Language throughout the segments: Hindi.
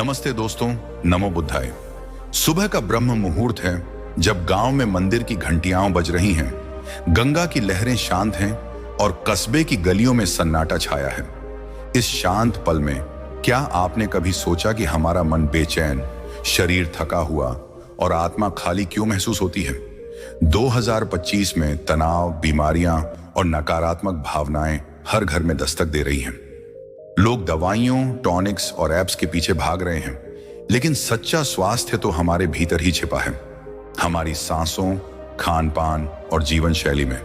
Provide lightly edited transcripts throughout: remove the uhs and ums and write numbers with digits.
नमस्ते दोस्तों, नमो बुद्धाय। सुबह का ब्रह्म मुहूर्त है जब गांव में मंदिर की घंटियां बज रही हैं, गंगा की लहरें शांत हैं और कस्बे की गलियों में सन्नाटा छाया है। इस शांत पल में क्या आपने कभी सोचा कि हमारा मन बेचैन, शरीर थका हुआ और आत्मा खाली क्यों महसूस होती है? 2025 में तनाव, बीमारियां और नकारात्मक भावनाएं हर घर में दस्तक दे रही हैं। लोग दवाइयों, टॉनिक्स और एप्स के पीछे भाग रहे हैं, लेकिन सच्चा स्वास्थ्य तो हमारे भीतर ही छिपा है, हमारी सांसों, खान पान और जीवन शैली में।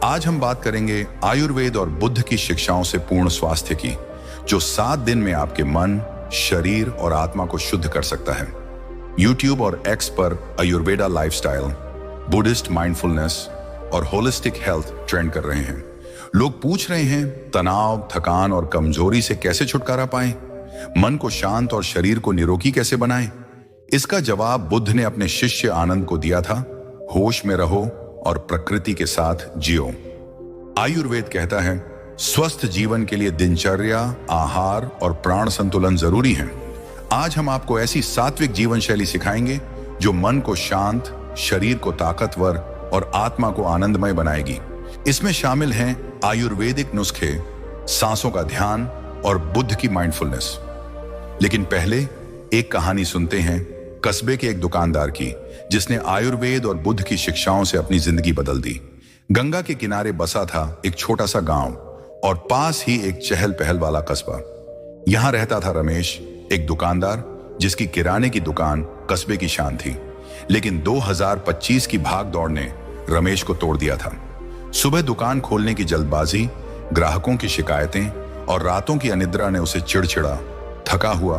आज हम बात करेंगे आयुर्वेद और बुद्ध की शिक्षाओं से पूर्ण स्वास्थ्य की, जो 7 दिन में आपके मन, शरीर और आत्मा को शुद्ध कर सकता है। यूट्यूब और एक्स पर आयुर्वेदा लाइफस्टाइल, बुद्धिस्ट माइंडफुलनेस और होलिस्टिक हेल्थ ट्रेंड कर रहे हैं। लोग पूछ रहे हैं, तनाव, थकान और कमजोरी से कैसे छुटकारा पाएं? मन को शांत और शरीर को निरोगी कैसे बनाएं? इसका जवाब बुद्ध ने अपने शिष्य आनंद को दिया था। होश में रहो और प्रकृति के साथ जियो। आयुर्वेद कहता है, स्वस्थ जीवन के लिए दिनचर्या, आहार और प्राण संतुलन जरूरी है। आज हम आपको ऐसी सात्विक जीवन शैली सिखाएंगे जो मन को शांत, शरीर को ताकतवर और आत्मा को आनंदमय बनाएगी। इसमें शामिल हैं आयुर्वेदिक नुस्खे, सांसों का ध्यान और बुद्ध की माइंडफुलनेस। लेकिन पहले एक कहानी सुनते हैं कस्बे के एक दुकानदार की, जिसने आयुर्वेद और बुद्ध की शिक्षाओं से अपनी जिंदगी बदल दी। गंगा के किनारे बसा था एक छोटा सा गांव और पास ही एक चहल पहल वाला कस्बा। यहां रहता था रमेश, एक दुकानदार जिसकी किराने की दुकान कस्बे की शान थी। लेकिन 2025 की भाग दौड़ ने रमेश को तोड़ दिया था। सुबह दुकान खोलने की जल्दबाजी, ग्राहकों की शिकायतें और रातों की अनिद्रा ने उसे चिड़चिड़ा, थका हुआ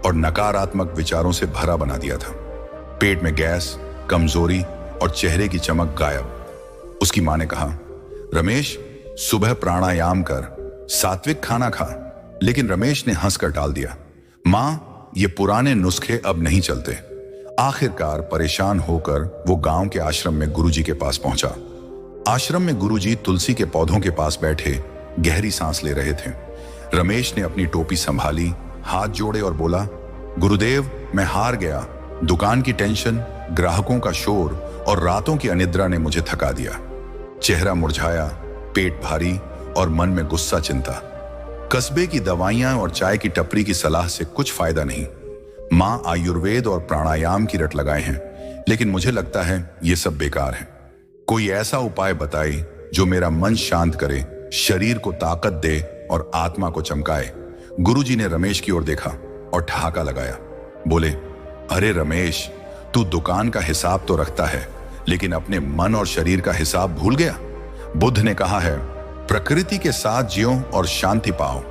और नकारात्मक विचारों से भरा बना दिया था। पेट में गैस, कमजोरी और चेहरे की चमक गायब। उसकी मां ने कहा, रमेश सुबह प्राणायाम कर, सात्विक खाना खा। लेकिन रमेश ने हंसकर टाल दिया, मां ये पुराने नुस्खे अब नहीं चलते। आखिरकार परेशान होकर वो गांव के आश्रम में गुरुजी के पास पहुंचा। आश्रम में गुरुजी तुलसी के पौधों के पास बैठे गहरी सांस ले रहे थे। रमेश ने अपनी टोपी संभाली, हाथ जोड़े और बोला, गुरुदेव मैं हार गया। दुकान की टेंशन, ग्राहकों का शोर और रातों की अनिद्रा ने मुझे थका दिया। चेहरा मुरझाया, पेट भारी और मन में गुस्सा, चिंता। कस्बे की दवाइयां और चाय की टपरी की सलाह से कुछ फायदा नहीं। मां आयुर्वेद और प्राणायाम की रट लगाए हैं, लेकिन मुझे लगता है ये सब बेकार है। कोई ऐसा उपाय बताए जो मेरा मन शांत करे, शरीर को ताकत दे और आत्मा को चमकाए। गुरुजी ने रमेश की ओर देखा और ठहाका लगाया। बोले, अरे रमेश, तू दुकान का हिसाब तो रखता है, लेकिन अपने मन और शरीर का हिसाब भूल गया। बुद्ध ने कहा है, प्रकृति के साथ जियो और शांति पाओ।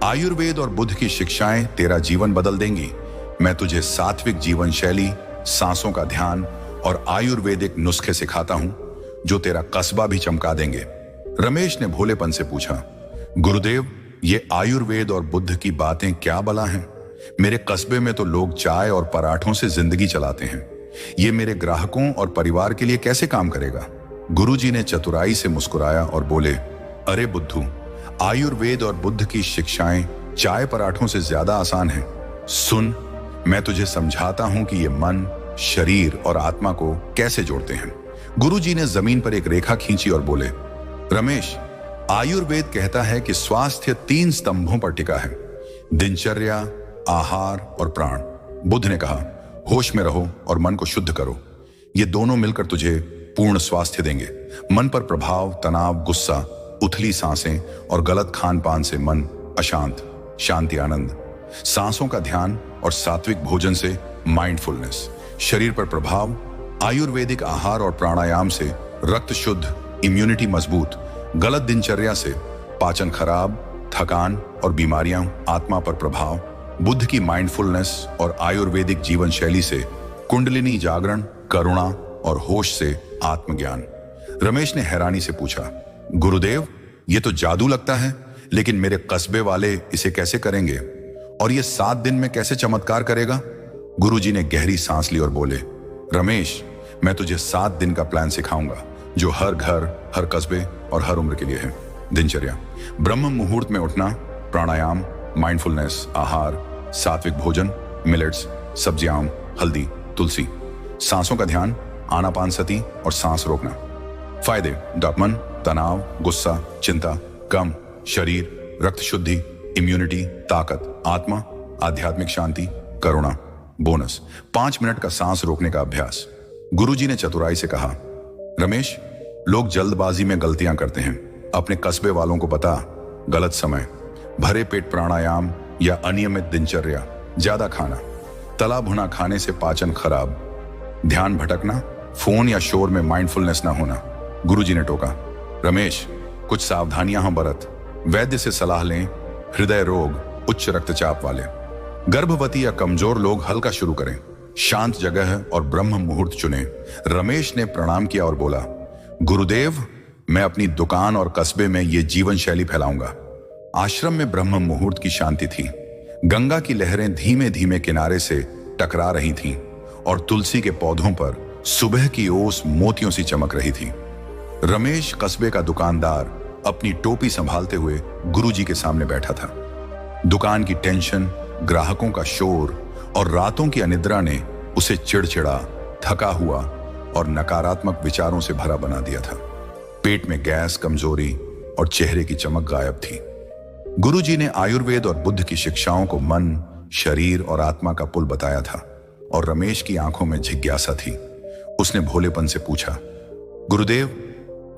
आयुर्वेद और बुद्ध की शिक्षाएं तेरा जीवन बदल देंगी। मैं तुझे सात्विक जीवन शैली, सांसों का ध्यान और आयुर्वेदिक नुस्खे सिखाता हूं जो तेरा कस्बा भी चमका देंगे। रमेश ने भोलेपन से पूछा, गुरुदेव ये आयुर्वेद और बुद्ध की बातें क्या बला हैं? मेरे कस्बे में तो लोग चाय और पराठों से जिंदगी चलाते हैं। ये मेरे ग्राहकों और परिवार के लिए कैसे काम करेगा? गुरुजी ने चतुराई से मुस्कुराया और बोले, अरे बुद्धू, आयुर्वेद और बुद्ध की शिक्षाएं चाय पराठों से ज्यादा आसान हैं। सुन, मैं तुझे समझाता हूं कि ये मन, शरीर और आत्मा को कैसे जोड़ते हैं। गुरुजी ने जमीन पर एक रेखा खींची और बोले, रमेश, आयुर्वेद कहता है कि स्वास्थ्य 3 स्तंभों पर टिका है, दिनचर्या, आहार और प्राण। बुद्ध ने कहा, होश में रहो और मन को शुद्ध करो। ये दोनों मिलकर तुझे पूर्ण स्वास्थ्य देंगे। मन पर प्रभाव, तनाव, गुस्सा, उथली सांसें और गलत खान पान से मन अशांत, शांति आनंद। सांसों का ध्यान और सात्विक भोजन से माइंडफुलनेस। शरीर पर प्रभाव, आयुर्वेदिक आहार और प्राणायाम से रक्त शुद्ध, इम्यूनिटी मजबूत। गलत दिनचर्या से पाचन खराब, थकान और बीमारियां। आत्मा पर प्रभाव, बुद्ध की माइंडफुलनेस और आयुर्वेदिक जीवन शैली से कुंडलिनी जागरण, करुणा और होश से आत्मज्ञान। रमेश ने हैरानी से पूछा, गुरुदेव ये तो जादू लगता है, लेकिन मेरे कस्बे वाले इसे कैसे करेंगे और ये 7 दिन में कैसे चमत्कार करेगा? गुरुजी ने गहरी सांस ली और बोले, रमेश मैं तुझे 7 दिन का प्लान सिखाऊंगा जो हर घर, हर कस्बे और हर उम्र के लिए है। दिनचर्या, ब्रह्म मुहूर्त में उठना, प्राणायाम, माइंडफुलनेस, आहार, सात्विक भोजन, मिलेट्स, सब्जियां, हल्दी, तुलसी। सांसों का ध्यान, आनापानसति और सांस रोकना। फायदे: डॉपमन, तनाव, गुस्सा, चिंता कम, शरीर, रक्त शुद्धि, इम्यूनिटी, ताकत, आत्मा, आध्यात्मिक शांति, करुणा। बोनस: 5 मिनट का सांस रोकने का अभ्यास। गुरुजी ने चतुराई से कहा, रमेश, लोग जल्दबाजी में गलतियां करते हैं। अपने कस्बे वालों को बता, गलत समय, भरे पेट प्राणायाम या अनियमित दिनचर्या, ज्यादा खाना, तला भुना खाने से पाचन खराब, ध्यान भटकना, फोन या शोर में माइंडफुलनेस ना होना। गुरुजी ने टोका, रमेश, कुछ सावधानियां बरत, वैद्य से सलाह लें। हृदय रोग, उच्च रक्तचाप वाले, गर्भवती या कमजोर लोग हल्का शुरू करें। शांत जगह और ब्रह्म मुहूर्त चुनें। रमेश ने प्रणाम किया और बोला, गुरुदेव, मैं अपनी दुकान और कस्बे में ये जीवन शैली फैलाऊंगा। आश्रम में ब्रह्म मुहूर्त की शांति थी। गंगा की लहरें धीमे धीमे किनारे से टकरा रही थीं और तुलसी के पौधों पर सुबह की ओस मोतियों सी चमक रही थी। रमेश, कस्बे का दुकानदार, अपनी टोपी संभालते हुए गुरुजी के सामने बैठा था। दुकान की टेंशन, ग्राहकों का शोर और रातों की अनिद्रा ने उसे चिड़चिड़ा, थका हुआ और नकारात्मक विचारों से भरा बना दिया था। पेट में गैस, कमजोरी और चेहरे की चमक गायब थी। गुरुजी ने आयुर्वेद और बुद्ध की शिक्षाओं को मन, शरीर और आत्मा का पुल बताया था और रमेश की आंखों में जिज्ञासा थी। उसने भोलेपन से पूछा, गुरुदेव,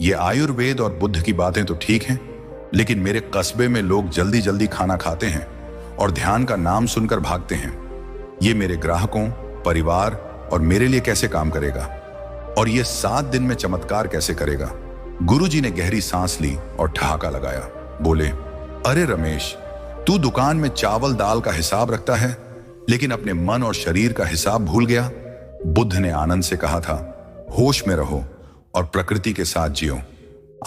ये आयुर्वेद और बुद्ध की बातें तो ठीक हैं, लेकिन मेरे कस्बे में लोग जल्दी जल्दी खाना खाते हैं और ध्यान का नाम सुनकर भागते हैं। ये मेरे ग्राहकों, परिवार और मेरे लिए कैसे काम करेगा? और ये 7 दिन में चमत्कार कैसे करेगा? गुरुजी ने गहरी सांस ली और ठहाका लगाया। बोले, अरे रमेश, तू दुकान में चावल दाल का हिसाब रखता है, लेकिन अपने मन और शरीर का हिसाब भूल गया। बुद्ध ने आनंद से कहा था, होश में रहो और प्रकृति के साथ जियो।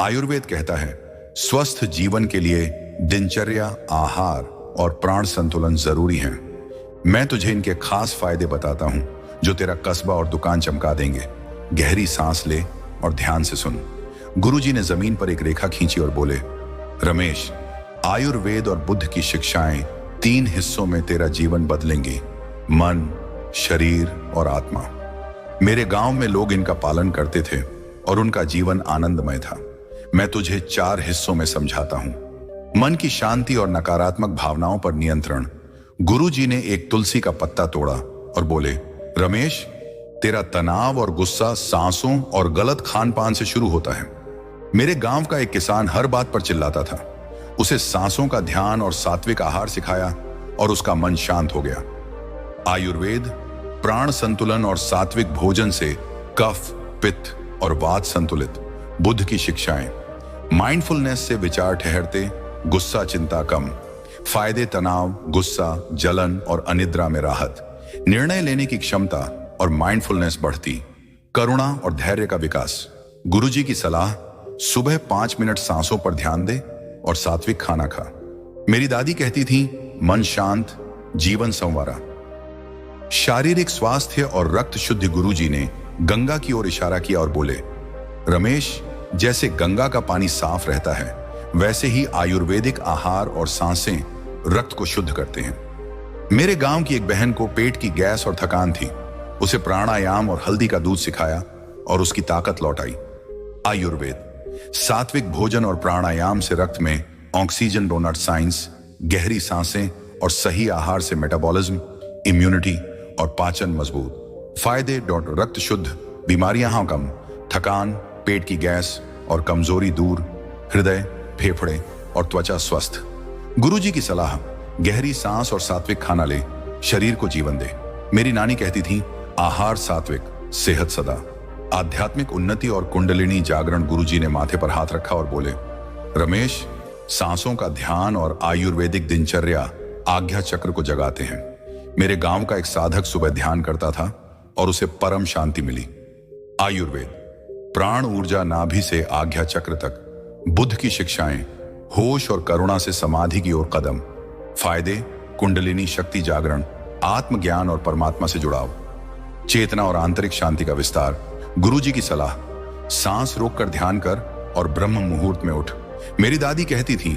आयुर्वेद कहता है, स्वस्थ जीवन के लिए दिनचर्या, आहार और प्राण संतुलन जरूरी है। मैं तुझे इनके खास फायदे बताता हूं जो तेरा कस्बा और दुकान चमका देंगे। गहरी सांस ले और ध्यान से सुन। गुरुजी ने जमीन पर एक रेखा खींची और बोले, रमेश, आयुर्वेद और बुद्ध की शिक्षाएं 3 हिस्सों में तेरा जीवन बदलेंगी, मन, शरीर और आत्मा। मेरे गांव में लोग इनका पालन करते थे और उनका जीवन आनंदमय था। मैं तुझे 4 हिस्सों में समझाता हूं। मन की शांति और नकारात्मक भावनाओं पर नियंत्रण। गुरुजी ने एक तुलसी का पत्ता तोड़ा और बोले, रमेश, तेरा तनाव और गुस्सा सांसों और गलत खान पान से शुरू होता है। मेरे गांव का एक किसान हर बात पर चिल्लाता था। उसे सांसों का ध्यान और सात्विक आहार सिखाया और उसका मन शांत हो गया। आयुर्वेद, प्राण संतुलन और सात्विक भोजन से कफ, पित्त और वात संतुलित। बुद्ध की शिक्षाएं, माइंडफुलनेस से विचार ठहरते, गुस्सा चिंता कम। फायदे, तनाव, गुस्सा, जलन और अनिद्रा में राहत। निर्णय लेने की क्षमता और माइंडफुलनेस बढ़ती। करुणा और धैर्य का विकास। गुरुजी की सलाह, सुबह 5 मिनट सांसों पर ध्यान दे और सात्विक खाना खा। मेरी दादी कहती थी, मन शांत, जीवन संवारा। शारीरिक स्वास्थ्य और रक्त शुद्धि। गुरुजी ने गंगा की ओर इशारा किया और बोले, रमेश, जैसे गंगा का पानी साफ रहता है, वैसे ही आयुर्वेदिक आहार और सांसें रक्त को शुद्ध करते हैं। मेरे गांव की एक बहन को पेट की गैस और थकान थी। उसे प्राणायाम और हल्दी का दूध सिखाया और उसकी ताकत लौट आई। आयुर्वेद, सात्विक भोजन और प्राणायाम से रक्त में ऑक्सीजन डोनट साइंस। गहरी सांसें और सही आहार से मेटाबॉलिज्म, इम्यूनिटी और पाचन मजबूत। फायदे, रक्त शुद्ध, बीमारियां कम, थकान, पेट की गैस और कमजोरी दूर, हृदय, फेफड़े और त्वचा स्वस्थ। गुरुजी की सलाह, गहरी सांस और सात्विक खाना ले, शरीर को जीवन दे। मेरी नानी कहती थी, आहार सात्विक, सेहत सदा। आध्यात्मिक उन्नति और कुंडलिनी जागरण। गुरुजी ने माथे पर हाथ रखा और बोले, रमेश, सांसों का ध्यान और आयुर्वेदिक दिनचर्या आज्ञा चक्र को जगाते हैं। मेरे गांव का एक साधक सुबह ध्यान करता था और उसे परम शांति मिली। आयुर्वेद, प्राण ऊर्जा नाभि से आज्ञा चक्र तक। बुद्ध की शिक्षाएं, होश और करुणा से समाधि की ओर कदम। फायदे, कुंडलिनी शक्ति जागरण, आत्मज्ञान और परमात्मा से जुड़ाव। चेतना और आंतरिक शांति का विस्तार। गुरुजी की सलाह, सांस रोककर ध्यान कर और ब्रह्म मुहूर्त में उठ। मेरी दादी कहती थी,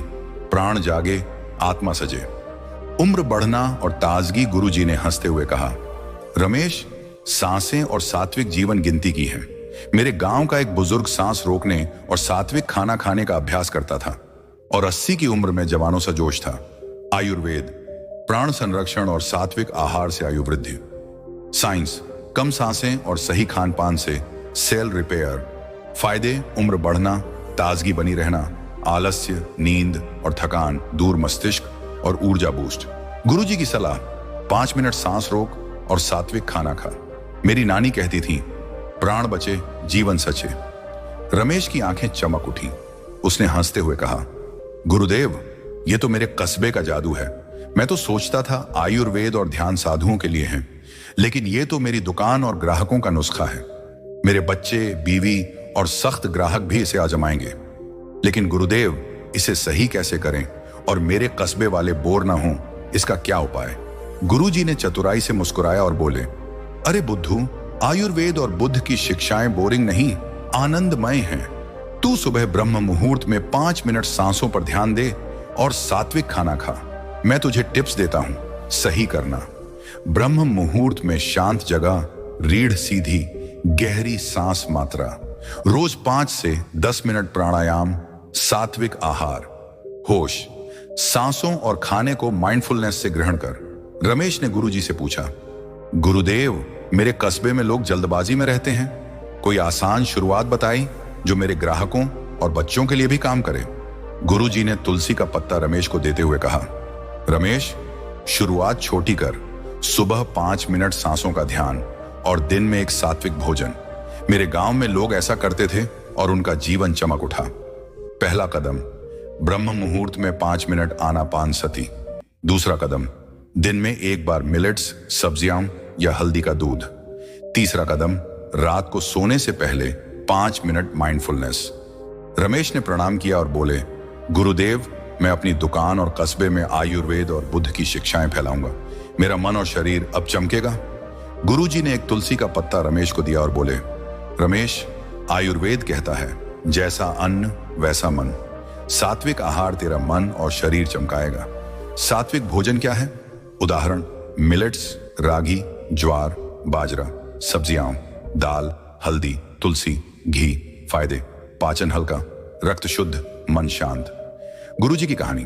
प्राण जागे, आत्मा सजे। उम्र बढ़ना और ताजगी। गुरुजी ने हंसते हुए कहा, रमेश, सांसें और सात्विक जीवन गिनती की है। मेरे गांव का एक बुजुर्ग सांस रोकने और सात्विक खाना खाने का अभ्यास करता था और 80 की उम्र में जवानों सा जोश था। आयुर्वेद, प्राण संरक्षण और सात्विक आहार से आयु वृद्धि। साइंस, कम सांसें और सही खान पान से सेल रिपेयर। फायदे, उम्र बढ़ना, ताजगी बनी रहना, आलस्य, नींद और थकान दूर, मस्तिष्क और ऊर्जा बूस्ट। गुरुजी की सलाह, 5 मिनट सांस रोक और सात्विक खाना खा। मेरी नानी कहती थी, प्राण बचे जीवन सचे। रमेश की आंखें चमक उठी। उसने हंसते हुए कहा, गुरुदेव, ये तो मेरे कस्बे का जादू है। मैं तो सोचता था आयुर्वेद और ध्यान साधुओं के लिए है, लेकिन ये तो मेरी दुकान और ग्राहकों का नुस्खा है। मेरे बच्चे, बीवी और सख्त ग्राहक भी इसे आजमाएंगे। लेकिन गुरुदेव, इसे सही कैसे करें और मेरे कस्बे वाले बोर ना हों, इसका क्या उपाय? गुरुजी ने चतुराई से मुस्कुराया और बोले, अरे बुद्धू, आयुर्वेद और बुद्ध की शिक्षाएं बोरिंग नहीं, आनंदमय हैं। तू सुबह ब्रह्म मुहूर्त में 5 मिनट सांसों पर ध्यान दे और सात्विक खाना खा। मैं तुझे टिप्स देता हूं, सही करना। ब्रह्म मुहूर्त में शांत जगह, रीढ़ सीधी, गहरी सांस मात्रा। रोज 5 से 10 मिनट प्राणायाम, सात्विक आहार, होश, सांसों और खाने को माइंडफुलनेस से ग्रहण कर। रमेश ने गुरुजी से पूछा, गुरुदेव, मेरे कस्बे में लोग जल्दबाजी में रहते हैं, कोई आसान शुरुआत बताई जो मेरे ग्राहकों और बच्चों के लिए भी काम करे। गुरुजी ने तुलसी का पत्ता रमेश को देते हुए कहा, रमेश, शुरुआत छोटी कर। सुबह 5 मिनट सांसों का ध्यान और दिन में एक सात्विक भोजन। मेरे गांव में लोग ऐसा करते थे और उनका जीवन चमक उठा। पहला कदम, ब्रह्म मुहूर्त में 5 मिनट आनापान सती। दूसरा कदम, दिन में 1 बार मिलेट्स, सब्जियां या हल्दी का दूध। तीसरा कदम, रात को सोने से पहले 5 मिनट माइंडफुलनेस। रमेश ने प्रणाम किया और बोले, गुरुदेव, मैं अपनी दुकान और कस्बे में आयुर्वेद और बुद्ध की शिक्षाएं फैलाऊंगा। मेरा मन और शरीर अब चमकेगा। गुरुजी ने एक तुलसी का पत्ता रमेश को दिया और बोले, रमेश, आयुर्वेद कहता है, जैसा अन्न वैसा मन। सात्विक आहार तेरा मन और शरीर चमकाएगा। सात्विक भोजन क्या है? उदाहरण, मिलेट्स, रागी, ज्वार, बाजरा, सब्जियां, दाल, हल्दी, तुलसी, घी। फायदे, पाचन हल्का, रक्त शुद्ध, मन शांत। गुरुजी की कहानी,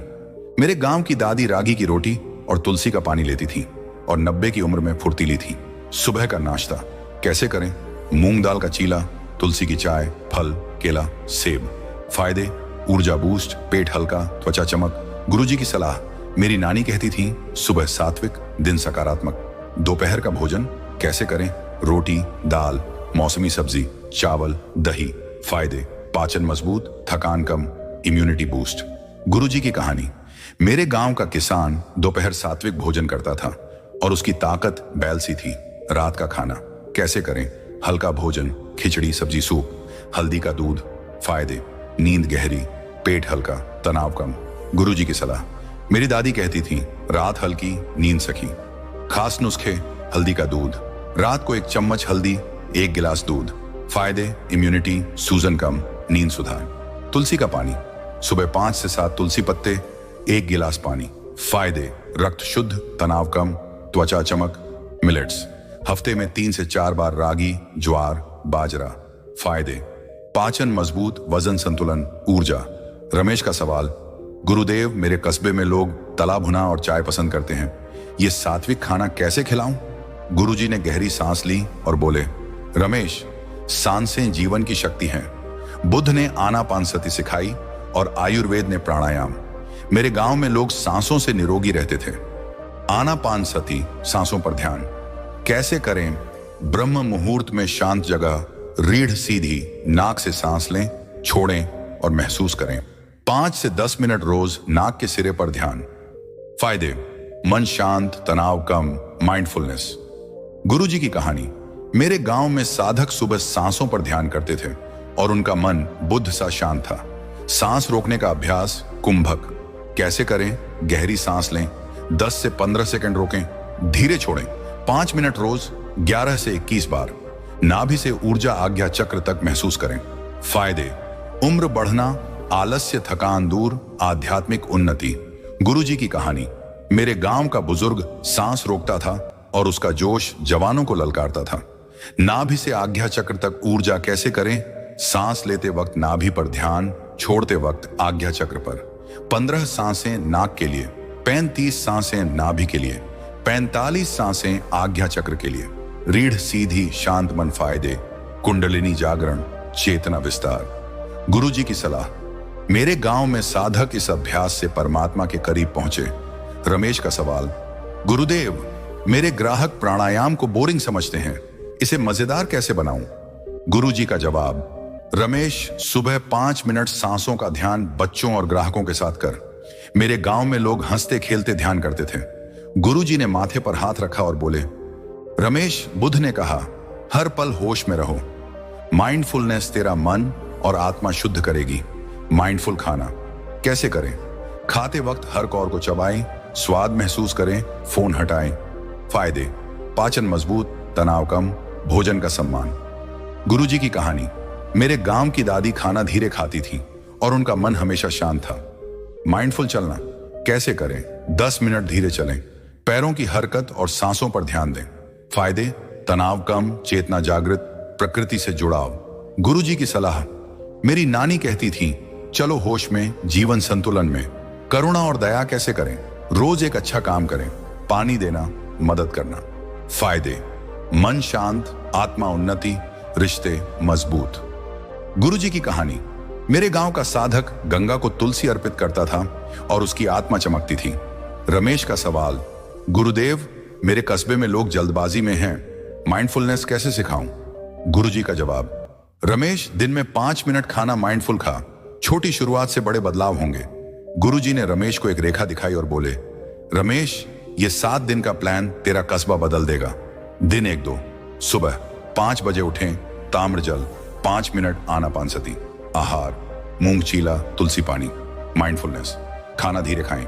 मेरे गांव की दादी रागी की रोटी और तुलसी का पानी लेती थी और 90 की उम्र में फुर्तीली थी। सुबह का नाश्ता कैसे करें? मूंग दाल का चीला, तुलसी की चाय, फल, केला, सेब। फायदे, ऊर्जा बूस्ट, पेट हल्का, त्वचा चमक। गुरुजी की सलाह, मेरी नानी कहती थी, सुबह सात्विक, दिन सकारात्मक। दोपहर का भोजन कैसे करें? रोटी, दाल, मौसमी सब्जी, चावल, दही। फायदे, पाचन मजबूत, थकान कम, इम्यूनिटी बूस्ट। गुरुजी की कहानी, मेरे गांव का किसान दोपहर सात्विक भोजन करता था और उसकी ताकत बैल सी थी। रात का खाना कैसे करें? हल्का भोजन, खिचड़ी, सब्जी, सूप, हल्दी का दूध। फायदे, नींद गहरी, पेट हल्का, तनाव कम। गुरुजी की सलाह, मेरी दादी कहती थी, रात हल्की, नींद सखी। खास नुस्खे, हल्दी का दूध, रात को 1 चम्मच हल्दी, 1 गिलास दूध। फायदे, इम्यूनिटी, सूजन कम, नींद सुधार। तुलसी का पानी, सुबह 5 से 7 तुलसी पत्ते, 1 गिलास पानी। फायदे, रक्त शुद्ध, तनाव कम, त्वचा चमक। मिलेट्स, हफ्ते में 3 से 4 बार रागी, ज्वार, बाजरा। फायदे, पाचन मजबूत, वजन संतुलन, ऊर्जा। रमेश का सवाल, गुरुदेव, मेरे कस्बे में लोग तला भुना और चाय पसंद करते हैं, ये सात्विक खाना कैसे खिलाऊं? गुरुजी ने गहरी सांस ली और बोले, रमेश, सांसें जीवन की शक्ति हैं। बुद्ध ने आनापानसति सिखाई और आयुर्वेद ने प्राणायाम। मेरे गांव में लोग सांसों से निरोगी रहते थे। आनापानसति, सांसों पर ध्यान कैसे करें? ब्रह्म मुहूर्त में शांत जगह, रीढ़ सीधी, नाक से सांस लें, छोड़ें और महसूस करें। 5 से 10 मिनट रोज नाक के सिरे पर ध्यान। फायदे, मन शांत, तनाव कम, माइंडफुलनेस। गुरुजी की कहानी, मेरे गांव में साधक सुबह सांसों पर ध्यान करते थे और उनका मन बुद्ध सा शांत था। सांस रोकने का अभ्यास, कुंभक कैसे करें? गहरी सांस लें, 10 से 15 सेकंड रोकें, धीरे छोड़ें। 5 मिनट रोज 11 से 21 बार। नाभि से ऊर्जा आज्ञा चक्र तक महसूस करें। फायदे, उम्र बढ़ना, आलस्य, थकान दूर, आध्यात्मिक उन्नति। गुरुजी की कहानी, मेरे गांव का बुजुर्ग सांस रोकता था और उसका जोश जवानों को ललकारता था। नाभि से आज्ञा चक्र तक ऊर्जा कैसे करें? सांस लेते वक्त नाभि पर ध्यान, छोड़ते वक्त आज्ञा चक्र पर। 15 सांसें नाक के लिए, 35 सांसें नाभि के लिए, 45 सांसें आज्ञा चक्र के लिए। रीढ़ सीधी, शांत मन फायदे, कुंडलिनी जागरण, चेतना विस्तार। गुरुजी की सलाह। मेरे गांव में साधक इस अभ्यास से परमात्मा के करीब पहुंचे। रमेश का सवाल, गुरुदेव, मेरे ग्राहक प्राणायाम को बोरिंग समझते हैं, इसे मजेदार कैसे बनाऊं? गुरुजी का जवाब, रमेश, सुबह 5 मिनट सांसों का ध्यान बच्चों और ग्राहकों के साथ कर। मेरे गांव में लोग हंसते खेलते ध्यान करते थे। गुरुजी ने माथे पर हाथ रखा और बोले, रमेश, बुद्ध ने कहा, हर पल होश में रहो। माइंडफुलनेस तेरा मन और आत्मा शुद्ध करेगी। माइंडफुल खाना कैसे करें? खाते वक्त हर कौर को चबाएं, स्वाद महसूस करें, फोन हटाएं। फायदे, पाचन मजबूत, तनाव कम, भोजन का सम्मान। गुरुजी की कहानी। मेरे गांव की दादी खाना धीरे खाती थी और उनका मन हमेशा शांत था। माइंडफुल चलना कैसे करें? 10 मिनट धीरे चलें, पैरों की हरकत और सांसों पर ध्यान दें। फायदे, तनाव कम, चेतना जागृत, प्रकृति से जुड़ाव। गुरुजी की सलाह। मेरी नानी कहती थी, चलो होश में, जीवन संतुलन में। करुणा और दया कैसे करें? रोज एक अच्छा काम करें, पानी देना, मदद करना। फायदे, मन शांत, आत्मा उन्नति, रिश्ते मजबूत। गुरुजी की कहानी। मेरे गांव का साधक गंगा को तुलसी अर्पित करता था और उसकी आत्मा चमकती थी। रमेश का सवाल, गुरुदेव, मेरे कस्बे में लोग जल्दबाजी में हैं, माइंडफुलनेस कैसे सिखाऊं? गुरुजी का जवाब, रमेश, दिन में 5 मिनट खाना माइंडफुल खा, छोटी शुरुआत से बड़े बदलाव होंगे। गुरुजी ने रमेश को एक रेखा दिखाई और बोले, रमेश, ये 7 दिन का प्लान तेरा कस्बा बदल देगा। दिन 1-2, सुबह 5 बजे उठें, ताम्र जल, 5 मिनट आनापानसती। आहार, मूंग चीला, तुलसी पानी। माइंडफुलनेस, खाना धीरे खाएं।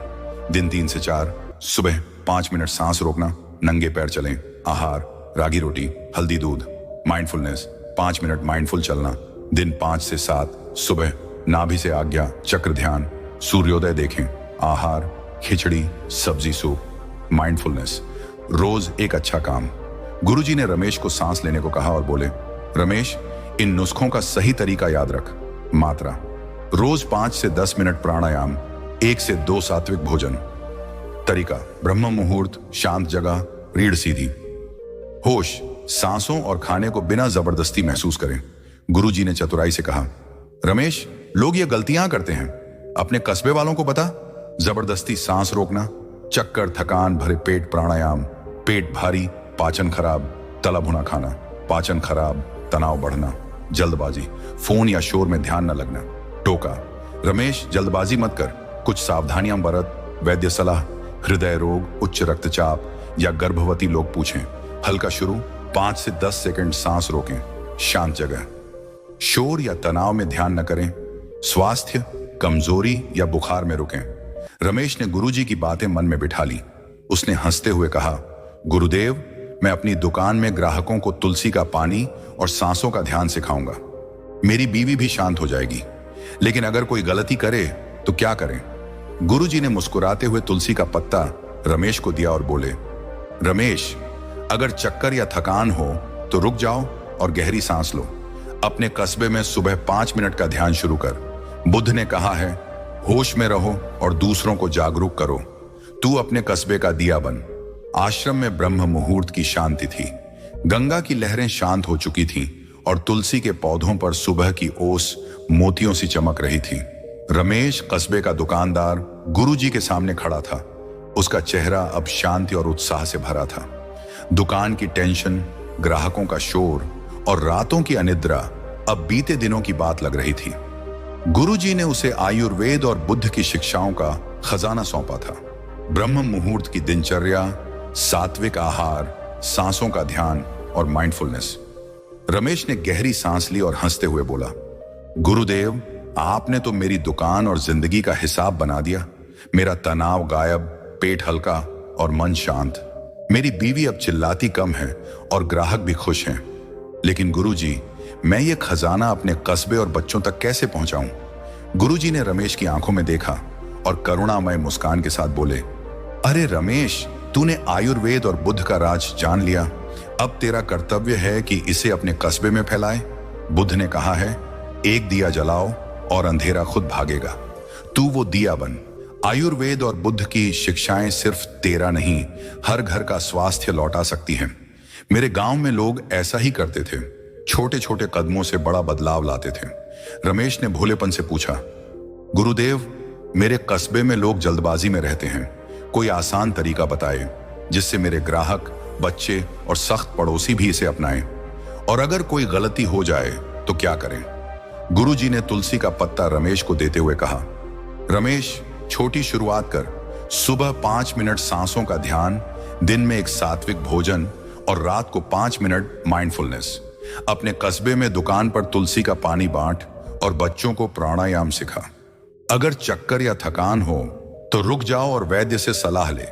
दिन 3 से 4, सुबह 5 मिनट सांस रोकना, नंगे पैर चलें। आहार, रागी रोटी, हल्दी दूध। माइंडफुलनेस, 5 मिनट माइंडफुल चलना। दिन 5 से 7, सुबह नाभि से आज्ञा चक्र ध्यान, सूर्योदय देखें। आहार, खिचड़ी, सब्जी, सूप। माइंडफुलनेस, रोज एक अच्छा काम। गुरुजी ने रमेश को सांस लेने को कहा और बोले, रमेश, इन नुस्खों का सही तरीका याद रख। मात्रा, रोज 5 से 10 मिनट प्राणायाम, 1 से 2 सात्विक भोजन। तरीका, ब्रह्म मुहूर्त, शांत जगह, रीढ़ सीधी। होश, सांसों और खाने को बिना जबरदस्ती महसूस करें। गुरुजी ने चतुराई से कहा, रमेश, लोग ये गलतियां करते हैं, अपने कस्बे वालों को बता। जबरदस्ती सांस रोकना, चक्कर, थकान भरे पेट प्राणायाम, पेट भारी, पाचन खराब, तला भुना खाना, पाचन खराब, तनाव बढ़ना, जल्दबाजी, फोन या शोर में ध्यान न लगना। टोका, रमेश, जल्दबाजी मत कर, कुछ सावधानियां बरत। वैद्य सलाह, हृदय रोग, उच्च रक्तचाप या गर्भवती लोग पूछें। हल्का शुरू, 5 से 10 सेकंड सांस रोकें। शांत जगह, शोर या तनाव में ध्यान न करें। स्वास्थ्य, कमजोरी या बुखार में रुकें। रमेश ने गुरुजी की बातें मन में बिठा ली। उसने हंसते हुए कहा, गुरुदेव, मैं अपनी दुकान में ग्राहकों को तुलसी का पानी और सांसों का ध्यान सिखाऊंगा। मेरी बीवी भी शांत हो जाएगी। लेकिन अगर कोई गलती करे तो क्या करें? गुरुजी ने मुस्कुराते हुए तुलसी का पत्ता रमेश को दिया और बोले, रमेश, अगर चक्कर या थकान हो तो रुक जाओ और गहरी सांस लो। अपने कस्बे में सुबह 5 मिनट का ध्यान शुरू कर। बुद्ध ने कहा है, होश में रहो और दूसरों को जागरूक करो। तू अपने कस्बे का दिया बन। आश्रम में ब्रह्म मुहूर्त की शांति थी। गंगा की लहरें शांत हो चुकी थीं और तुलसी के पौधों पर सुबह की ओस मोतियों सी चमक रही थी। रमेश, कस्बे का दुकानदार, गुरुजी के सामने खड़ा था। उसका चेहरा अब शांति और उत्साह से भरा था। दुकान की टेंशन, ग्राहकों का शोर और रातों की अनिद्रा अब बीते दिनों की बात लग रही थी। गुरुजी ने उसे आयुर्वेद और बुद्ध की शिक्षाओं का खजाना सौंपा था। ब्रह्म मुहूर्त की दिनचर्या, सात्विक आहार, सांसों का ध्यान और माइंडफुलनेस। रमेश ने गहरी सांस ली और हंसते हुए बोला, गुरुदेव, आपने तो मेरी दुकान और जिंदगी का हिसाब बना दिया। मेरा तनाव गायब, पेट हल्का और मन शांत। मेरी बीवी अब चिल्लाती कम है और ग्राहक भी खुश हैं। लेकिन गुरुजी, मैं ये खजाना अपने कस्बे और बच्चों तक कैसे पहुंचाऊं? गुरुजी ने रमेश की आंखों में देखा और करुणामय मुस्कान के साथ बोले, अरे रमेश, तूने आयुर्वेद और बुद्ध का राज जान लिया। अब तेरा कर्तव्य है कि इसे अपने कस्बे में फैलाए। बुद्ध ने कहा है, एक दिया जलाओ और अंधेरा खुद भागेगा। तू वो दिया बन। आयुर्वेद और बुद्ध की शिक्षाएं सिर्फ तेरा नहीं, हर घर का स्वास्थ्य लौटा सकती हैं। मेरे गांव में लोग ऐसा ही करते थे, छोटे छोटे कदमों से बड़ा बदलाव लाते थे। रमेश ने भोलेपन से पूछा, गुरुदेव, मेरे कस्बे में लोग जल्दबाजी में रहते हैं, कोई आसान तरीका बताए जिससे मेरे ग्राहक, बच्चे और सख्त पड़ोसी भी इसे अपनाएं। और अगर कोई गलती हो जाए तो क्या करें? गुरुजी ने तुलसी का पत्ता रमेश को देते हुए कहा, रमेश, छोटी शुरुआत कर। सुबह 5 मिनट सांसों का ध्यान, दिन में एक सात्विक भोजन और रात को 5 मिनट माइंडफुलनेस। अपने कस्बे में दुकान पर तुलसी का पानी बांट और बच्चों को प्राणायाम सिखा। अगर चक्कर या थकान हो तो रुक जाओ और वैद्य से सलाह ले।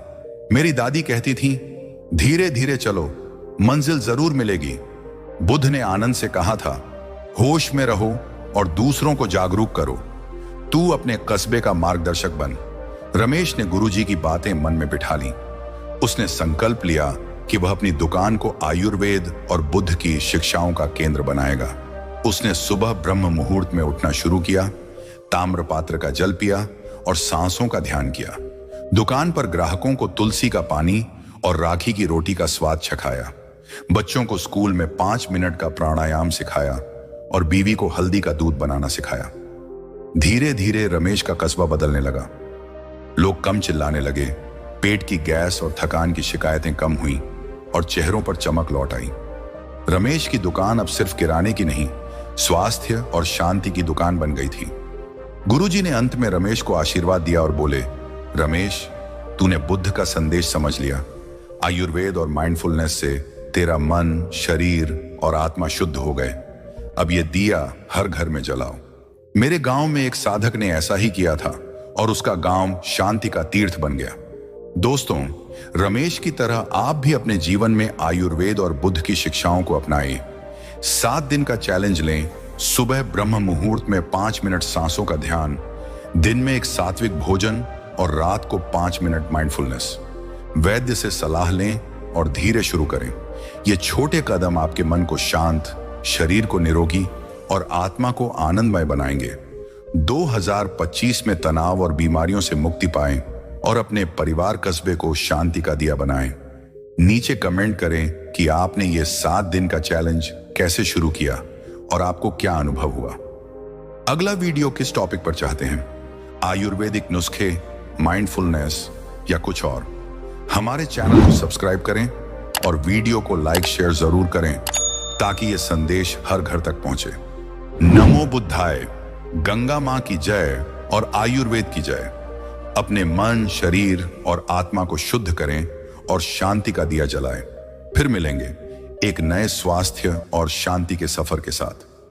मेरी दादी कहती थी, धीरे धीरे चलो, मंजिल जरूर मिलेगी। बुद्ध ने आनंद से कहा था, होश में रहो और दूसरों को जागरूक करो। तू अपने कस्बे का मार्गदर्शक बन। रमेश ने गुरुजी की बातें मन में बिठा ली। उसने संकल्प लिया कि वह अपनी दुकान को आयुर्वेद और बुद्ध की शिक्षाओं का केंद्र बनाएगा। उसने सुबह ब्रह्म मुहूर्त में उठना शुरू किया, ताम्र पात्र का जल पिया और सांसों का ध्यान किया। दुकान पर ग्राहकों को तुलसी का पानी और राखी की रोटी का स्वाद चखाया। बच्चों को स्कूल में 5 मिनट का प्राणायाम सिखाया और बीवी को हल्दी का दूध बनाना सिखाया। धीरे धीरे रमेश का कस्बा बदलने लगा। लोग कम चिल्लाने लगे, पेट की गैस और थकान की शिकायतें कम हुई और चेहरों पर चमक लौट आई। रमेश की दुकान अब सिर्फ किराने की नहीं, स्वास्थ्य और शांति की दुकान बन गई थी। गुरुजी ने अंत में रमेश को आशीर्वाद दिया और बोले, रमेश, तूने बुद्ध का संदेश समझ लिया। आयुर्वेद और माइंडफुलनेस से तेरा मन, शरीर और आत्मा शुद्ध हो गए। अब ये दिया हर घर में जलाओ। मेरे गांव में एक साधक ने ऐसा ही किया था और उसका गांव शांति का तीर्थ बन गया। दोस्तों, रमेश की तरह आप भी अपने जीवन में आयुर्वेद और बुद्ध की शिक्षाओं को अपनाएं। 7 दिन का चैलेंज लें। सुबह ब्रह्म मुहूर्त में 5 मिनट सांसों का ध्यान, दिन में एक सात्विक भोजन और रात को 5 मिनट माइंडफुलनेस। वैद्य से सलाह लें और धीरे शुरू करें। ये छोटे कदम आपके मन को शांत, शरीर को निरोगी और आत्मा को आनंदमय बनाएंगे। 2025 में तनाव और बीमारियों से मुक्ति पाएं और अपने परिवार, कस्बे को शांति का दिया बनाएं। नीचे कमेंट करें कि आपने ये 7 दिन का चैलेंज कैसे शुरू किया और आपको क्या अनुभव हुआ। अगला वीडियो किस टॉपिक पर चाहते हैं? आयुर्वेदिक नुस्खे, माइंडफुलनेस या कुछ और? हमारे चैनल को सब्सक्राइब करें और वीडियो को लाइक, शेयर जरूर करें ताकि ये संदेश हर घर तक पहुंचे। नमो बुद्धाय। गंगा मां की जय और आयुर्वेद की जय। अपने मन, शरीर और आत्मा को शुद्ध करें और शांति का दिया जलाएं। फिर मिलेंगे एक नए स्वास्थ्य और शांति के सफर के साथ।